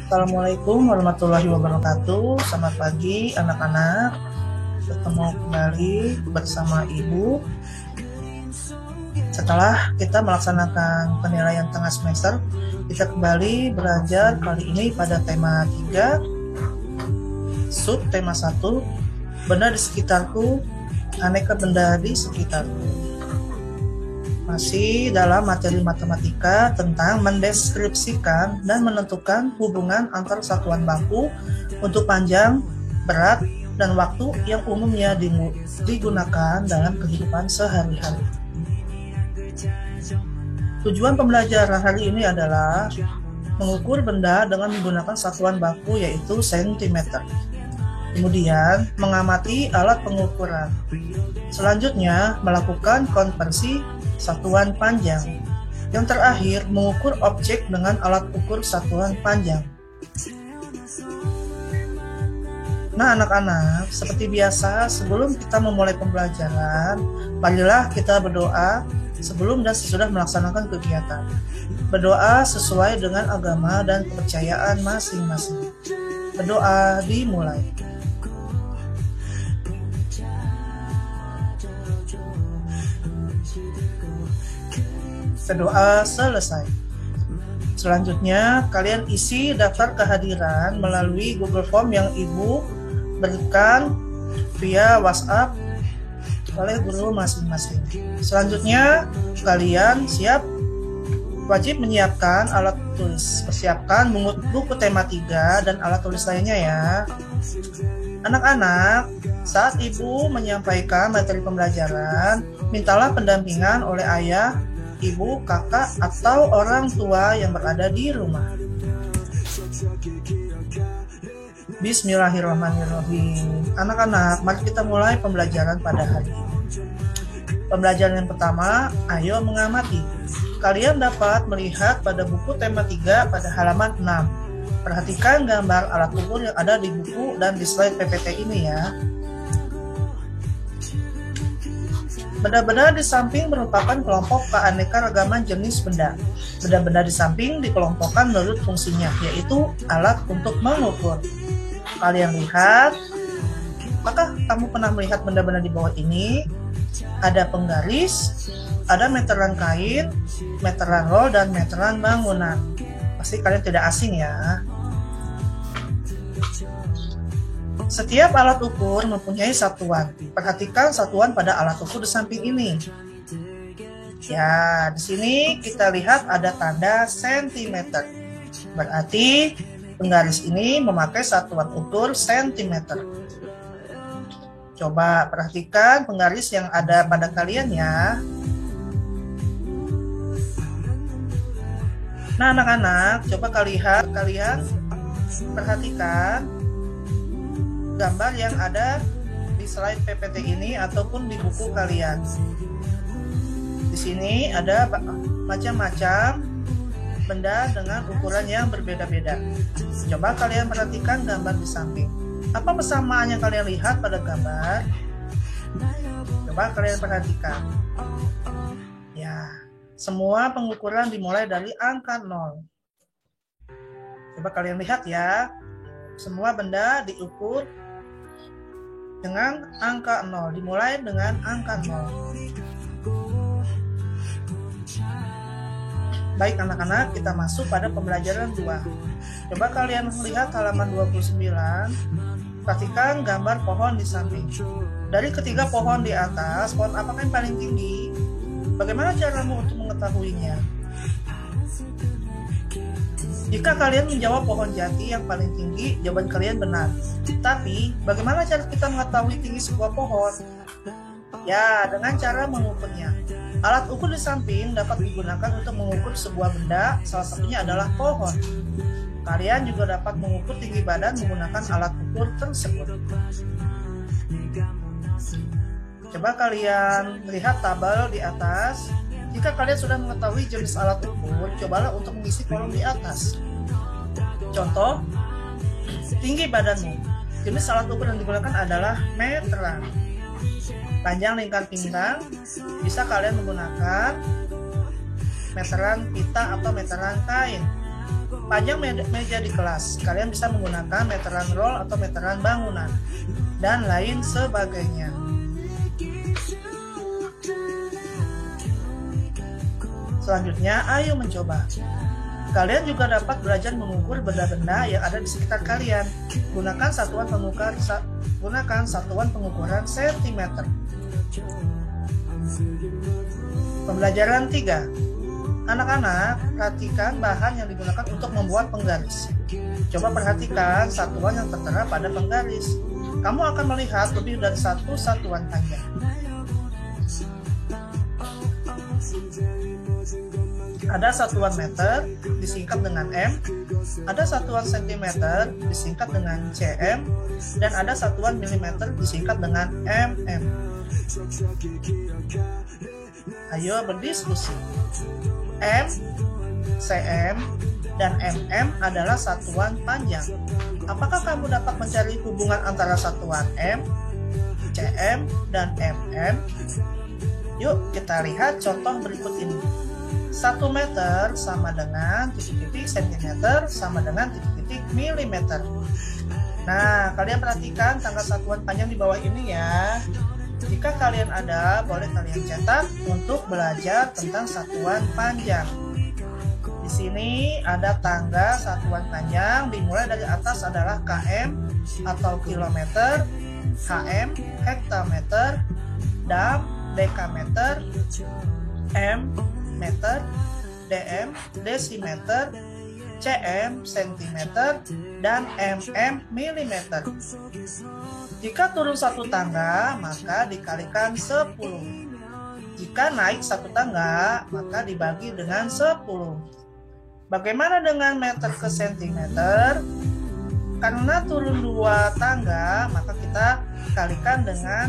Assalamualaikum warahmatullahi wabarakatuh. Selamat pagi anak-anak. Ketemu kembali bersama Ibu. Setelah kita melaksanakan penilaian tengah semester, kita kembali belajar kali ini pada tema 3, sub tema 1, benda di sekitarku, aneka benda di sekitarku. Masih dalam materi matematika tentang mendeskripsikan dan menentukan hubungan antar satuan baku untuk panjang, berat, dan waktu yang umumnya digunakan dalam kehidupan sehari-hari. Tujuan pembelajaran hari ini adalah mengukur benda dengan menggunakan satuan baku yaitu sentimeter. Kemudian mengamati alat pengukuran. Selanjutnya melakukan konversi satuan panjang. Yang terakhir, mengukur objek dengan alat ukur satuan panjang. Nah, anak-anak, seperti biasa, sebelum kita memulai pembelajaran, marilah kita berdoa sebelum dan sesudah melaksanakan kegiatan. Berdoa sesuai dengan agama dan kepercayaan masing-masing. Berdoa dimulai. Berdoa selesai. Selanjutnya, kalian isi daftar kehadiran melalui Google Form yang Ibu berikan via WhatsApp oleh guru masing-masing. Selanjutnya, kalian wajib menyiapkan alat tulis. Persiapkan buku tema 3 dan alat tulis lainnya ya. Anak-anak, saat Ibu menyampaikan materi pembelajaran, mintalah pendampingan oleh ayah, ibu, kakak, atau orang tua yang berada di rumah. Bismillahirrahmanirrahim. Anak-anak, mari kita mulai pembelajaran pada hari ini. Pembelajaran yang pertama, ayo mengamati. Kalian dapat melihat pada buku tema 3 pada halaman 6. Perhatikan gambar alat ukur yang ada di buku dan di slide PPT ini ya. Benda-benda di samping merupakan kelompok keanekaragaman jenis benda. Benda-benda di samping dikelompokkan menurut fungsinya, yaitu alat untuk mengukur. Kalian lihat, apakah kamu pernah melihat benda-benda di bawah ini? Ada penggaris, ada meteran kain, meteran roll, dan meteran bangunan. Pasti kalian tidak asing ya. Setiap alat ukur mempunyai satuan. Perhatikan satuan pada alat ukur di samping ini. Ya, di sini kita lihat ada tanda sentimeter. Berarti penggaris ini memakai satuan ukur sentimeter. Coba perhatikan penggaris yang ada pada kalian ya. Nah, anak-anak, coba kalian perhatikan gambar yang ada di slide PPT ini ataupun di buku kalian. Di sini ada macam-macam benda dengan ukuran yang berbeda-beda. Coba kalian perhatikan gambar di samping. Apa persamaan yang kalian lihat pada gambar? Coba kalian perhatikan. Ya, semua pengukuran dimulai dari angka 0. Coba kalian lihat ya. Semua benda diukur dengan angka 0, dimulai dengan angka 0. Baik anak-anak, kita masuk pada pembelajaran 2. Coba kalian melihat halaman 29. Perhatikan gambar pohon di samping. Dari ketiga pohon di atas, pohon apakah yang paling tinggi? Bagaimana caramu untuk mengetahuinya? Jika kalian menjawab pohon jati yang paling tinggi, jawaban kalian benar. Tapi, bagaimana cara kita mengetahui tinggi sebuah pohon? Ya, dengan cara mengukurnya. Alat ukur di samping dapat digunakan untuk mengukur sebuah benda, salah satunya adalah pohon. Kalian juga dapat mengukur tinggi badan menggunakan alat ukur tersebut. Coba kalian lihat tabel di atas. Jika kalian sudah mengetahui jenis alat ukur, cobalah untuk mengisi kolom di atas. Contoh, tinggi badanmu. Jenis alat ukur yang digunakan adalah meteran. Panjang lingkar pinggang, bisa kalian menggunakan meteran pita atau meteran kain. Panjang meja di kelas, kalian bisa menggunakan meteran roll atau meteran bangunan, dan lain sebagainya. Selanjutnya, ayo mencoba. Kalian juga dapat belajar mengukur benda-benda yang ada di sekitar kalian. Gunakan satuan pengukuran cm. Pembelajaran 3. Anak-anak, perhatikan bahan yang digunakan untuk membuat penggaris. Coba perhatikan satuan yang tertera pada penggaris. Kamu akan melihat lebih dari satu satuan panjang. Ada satuan meter disingkat dengan M, ada satuan sentimeter disingkat dengan cm, dan ada satuan milimeter disingkat dengan mm. Ayo berdiskusi. M, cm, dan mm adalah satuan panjang. Apakah kamu dapat mencari hubungan antara satuan M, cm, dan mm? Yuk kita lihat contoh berikut ini. 1 meter sama dengan titik-titik sentimeter sama dengan titik-titik milimeter. Nah, kalian perhatikan tanggal satuan panjang di bawah ini ya. Jika kalian ada, boleh kalian cetak untuk belajar tentang satuan panjang. Di sini ada tangga satuan panjang, dimulai dari atas adalah km atau kilometer, hm, hektameter, dam, dekameter, m, meter, dm, desimeter, cm, sentimeter, dan mm, milimeter. Jika turun satu tangga, maka dikalikan 10. Jika naik satu tangga, maka dibagi dengan 10. Bagaimana dengan meter ke sentimeter? Karena turun 2 tangga, maka kita kalikan dengan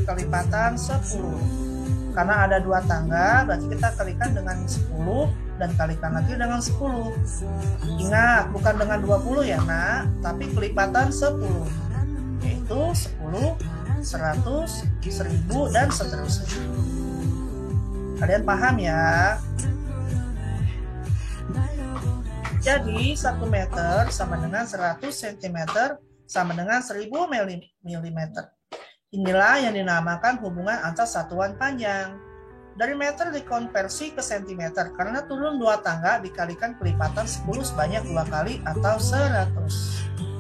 kelipatan 10. Karena ada 2 tangga, berarti kita kalikan dengan 10 dan kalikan lagi dengan 10. Ingat, bukan dengan 20 ya nak, tapi kelipatan 10, yaitu 10, 100, 1000, dan seterusnya. Kalian paham ya? Jadi 1 meter sama dengan 100 cm sama dengan 1000 mm. Inilah yang dinamakan hubungan antar satuan panjang. Dari meter dikonversi ke sentimeter karena turun 2 tangga dikalikan kelipatan 10 sebanyak 2 kali atau 100.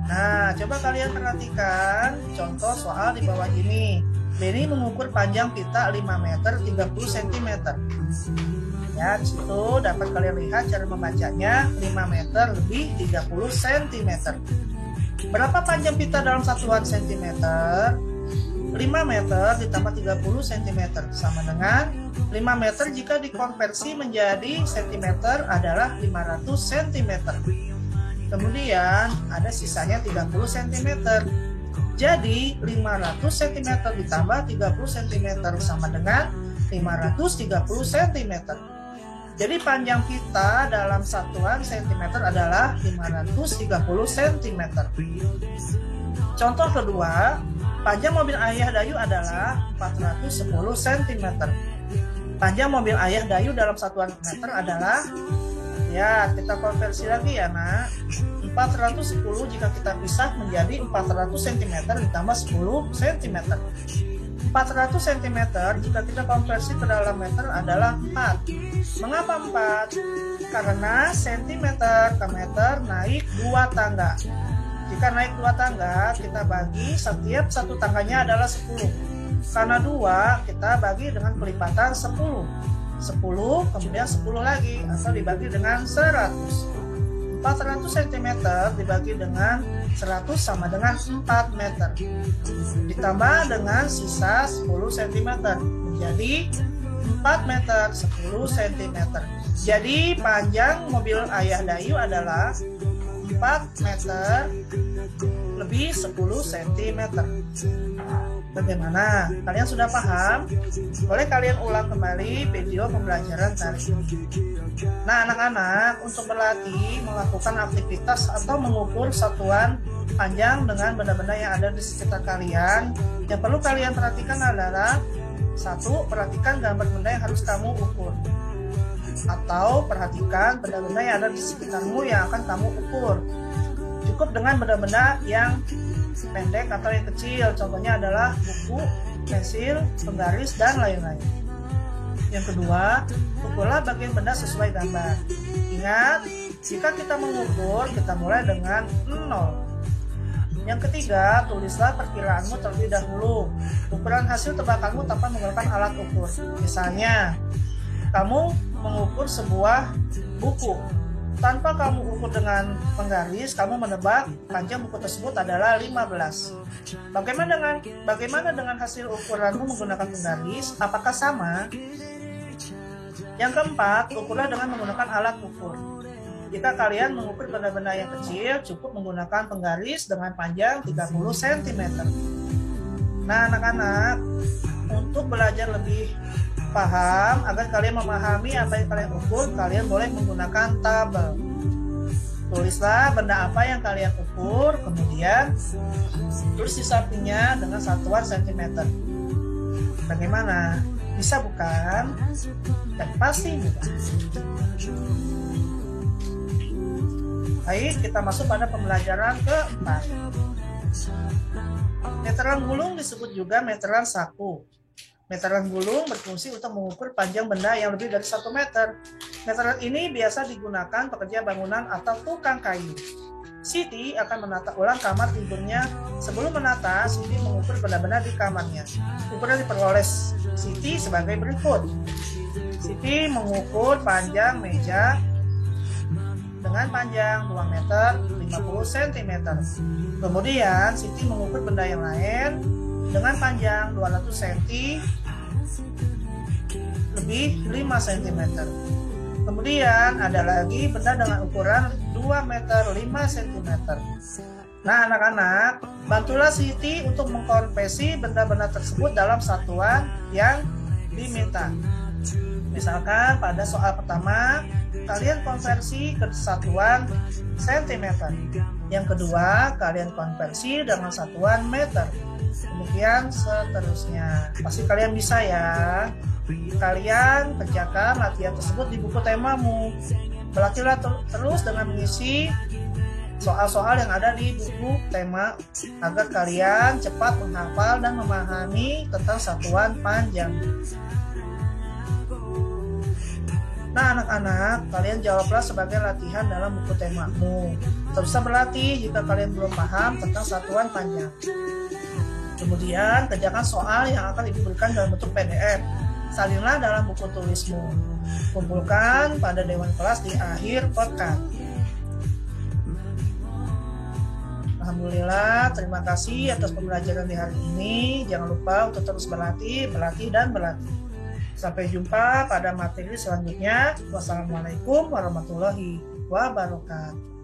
Nah, coba kalian perhatikan contoh soal di bawah ini. Benny mengukur panjang pita 5 meter 30 cm. Ya, di situ dapat kalian lihat cara membacanya 5 meter lebih 30 cm. Berapa panjang pita dalam satuan sentimeter? 5 meter ditambah 30 cm sama dengan 5 meter jika dikonversi menjadi cm adalah 500 cm. Kemudian ada sisanya 30 cm. Jadi 500 cm ditambah 30 cm sama dengan 530 cm. Jadi panjang pita dalam satuan cm adalah 530 cm. Contoh kedua, panjang mobil Ayah Dayu adalah 410 cm. Panjang mobil Ayah Dayu dalam satuan meter adalah, ya kita konversi lagi ya nak, 410 jika kita pisah menjadi 400 cm ditambah 10 cm. 400 cm jika kita konversi ke dalam meter adalah 4. Mengapa 4? Karena cm ke meter naik 2 tangga. Jika naik 2 tangga, kita bagi setiap satu tangganya adalah 10. Karena 2, kita bagi dengan kelipatan 10. 10, kemudian 10 lagi, atau dibagi dengan 100. 400 cm dibagi dengan 100 sama dengan 4 meter. Ditambah dengan sisa 10 cm. Menjadi 4 meter 10 cm. Jadi panjang mobil Ayah Dayu adalah 4 meter lebih 10 cm. Bagaimana? Kalian sudah paham? Boleh kalian ulang kembali video pembelajaran tadi. Nah anak-anak, untuk berlatih melakukan aktivitas atau mengukur satuan panjang dengan benda-benda yang ada di sekitar kalian, yang perlu kalian perhatikan adalah 1. Perhatikan gambar benda yang harus kamu ukur. atau perhatikan benda-benda yang ada di sekitarmu yang akan kamu ukur. Cukup dengan benda-benda yang pendek atau yang kecil, contohnya adalah buku, pensil, penggaris, dan lain-lain. Yang kedua, ukurlah bagian benda sesuai gambar. Ingat, jika kita mengukur, kita mulai dengan 0. Yang ketiga, tulislah perkiraanmu terlebih dahulu. Ukuran hasil tebakanmu tanpa menggunakan alat ukur. Misalnya, kamu mengukur sebuah buku. Tanpa kamu ukur dengan penggaris, kamu menebak panjang buku tersebut adalah 15. Bagaimana dengan hasil ukuranmu menggunakan penggaris? Apakah sama? Yang keempat, ukurlah dengan menggunakan alat ukur. Jika kalian mengukur benda-benda yang kecil, cukup menggunakan penggaris dengan panjang 30 cm. Nah, anak-anak, untuk belajar lebih paham, agar kalian memahami apa yang kalian ukur, kalian boleh menggunakan tabel. Tulislah benda apa yang kalian ukur, kemudian tulis di sampingnya dengan satuan cm. Bagaimana? Bisa bukan? Dan pasti bukan. Baik, kita masuk pada pembelajaran keempat. Meteran gulung disebut juga meteran saku. Meteran gulung berfungsi untuk mengukur panjang benda yang lebih dari 1 meter. Meteran ini biasa digunakan pekerja bangunan atau tukang kayu. Siti akan menata ulang kamar tidurnya. Sebelum menata, Siti mengukur benda-benda di kamarnya. Ukuran diperoleh Siti sebagai berikut. Siti mengukur panjang meja dengan panjang 2 meter 50 cm. Kemudian Siti mengukur benda yang lain dengan panjang 200 cm lebih 5 cm. Kemudian ada lagi benda dengan ukuran 2 meter 5 cm. Nah, anak-anak, bantulah Siti untuk mengkonversi benda-benda tersebut dalam satuan yang diminta. Misalkan pada soal pertama, kalian konversi ke satuan cm. Yang kedua, kalian konversi dengan satuan meter. Demikian seterusnya. Pasti kalian bisa ya. Kalian kerjakan latihan tersebut di buku temamu. Berlatihlah terus dengan mengisi soal-soal yang ada di buku tema agar kalian cepat menghafal dan memahami tentang satuan panjang. Nah, anak-anak, kalian jawablah sebagai latihan dalam buku temamu. Teruslah berlatih jika kalian belum paham tentang satuan panjang. Kemudian, kerjakan soal yang akan Ibu berikan dalam bentuk PDF. Salinlah dalam buku tulismu. Kumpulkan pada dewan kelas di akhir pekan. Alhamdulillah, terima kasih atas pembelajaran di hari ini. Jangan lupa untuk terus berlatih, dan berlatih. Sampai jumpa pada materi selanjutnya. Wassalamualaikum warahmatullahi wabarakatuh.